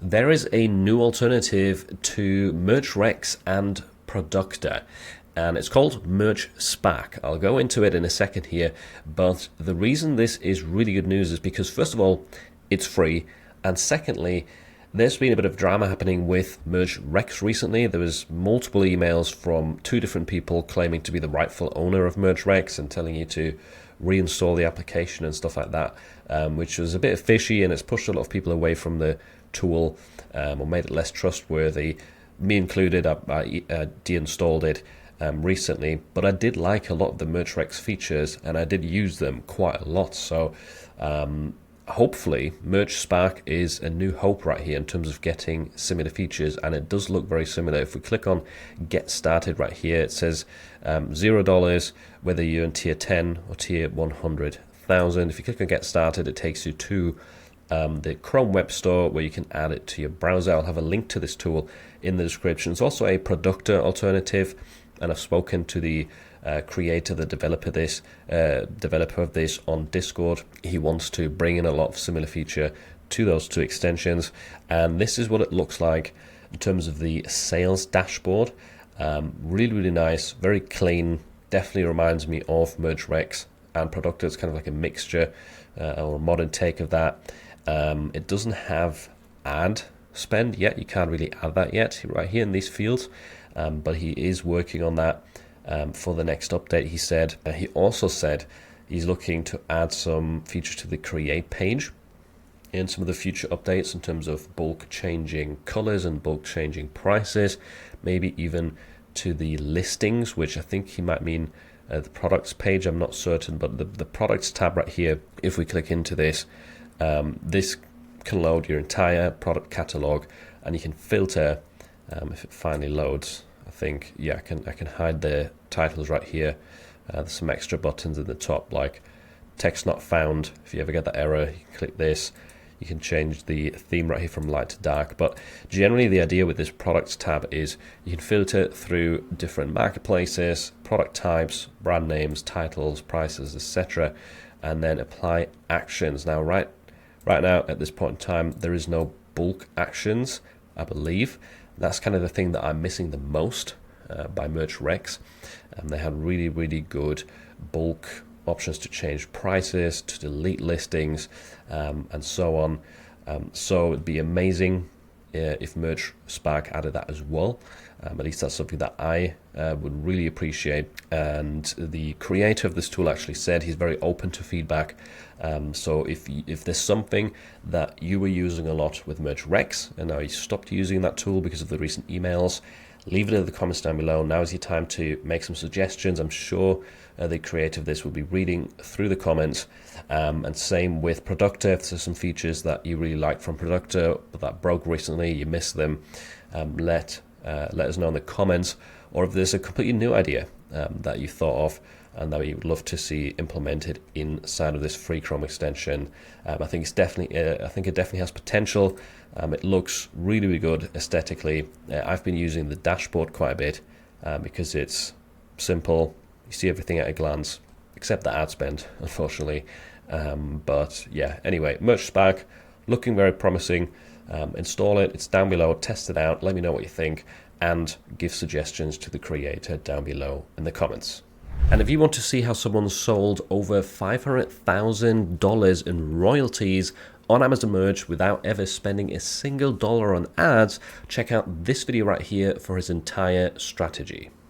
There is a new alternative to MerchRex and Productor, and it's called MerchSpark. I'll go into it in a second here, but the reason this is really good news is because, first of all, it's free, and secondly, there's been a bit of drama happening with MerchRex recently. There was multiple emails from two different people claiming to be the rightful owner of MerchRex and telling you to reinstall the application and stuff like that, which was a bit fishy, and it's pushed a lot of people away from the tool, or made it less trustworthy. Me included. I deinstalled it recently, but I did like a lot of the MerchRex features, and I did use them quite a lot. So hopefully MerchSpark is a new hope right here in terms of getting similar features, and it does look very similar. If we click on Get Started right here, it says $0 whether you're in tier 10 or tier 100,000. If you click on Get Started, it takes you to the Chrome Web Store where you can add it to your browser. I'll have a link to this tool in the description. It's also a Productor alternative, and I've spoken to the creator, the developer of this on Discord. He wants to bring in a lot of similar feature to those two extensions, and this is what it looks like in terms of the sales dashboard. Really nice, very clean. Definitely reminds me of MerchRex and Productor. It's kind of like a mixture or a modern take of that. It doesn't have ad spend yet. You can't really add that yet right here in these fields, but he is working on that for the next update, he said. He also said he's looking to add some features to the create page in some of the future updates in terms of bulk changing colors and bulk changing prices, maybe even to the listings, which I think he might mean the products page. I'm not certain, but the products tab right here, if we click into this, this can load your entire product catalog, and you can filter if it finally loads. I think, yeah, I can hide the titles right here. There's some extra buttons in the top, like text not found. If you ever get that error, you can click this. You can change the theme right here from light to dark. But generally the idea with this products tab is you can filter through different marketplaces, product types, brand names, titles, prices, etc., and then apply actions. Now right now at this point in time, there is no bulk actions, I believe. That's kind of the thing that I'm missing the most by MerchRex. They had really good bulk options to change prices, to delete listings, and so on. So it'd be amazing if MerchSpark added that as well. At least that's something that I would really appreciate. And the creator of this tool actually said he's very open to feedback. So if there's something that you were using a lot with MerchRex and now you stopped using that tool because of the recent emails, leave it in the comments down below. Now is your time to make some suggestions. I'm sure the creator of this will be reading through the comments. And same with Productor. If there's some features that you really like from Productor that broke recently, you missed them, let us know in the comments. Or if there's a completely new idea that you thought of and that you would love to see implemented inside of this free Chrome extension, I think it definitely has potential. It looks really good aesthetically. I've been using the dashboard quite a bit because it's simple. You see everything at a glance, except the ad spend, unfortunately. But yeah, anyway, MerchSpark looking very promising. Install it. It's down below. Test it out. Let me know what you think, and give suggestions to the creator down below in the comments. And if you want to see how someone sold over $500,000 in royalties on Amazon Merch without ever spending a single dollar on ads, check out this video right here for his entire strategy.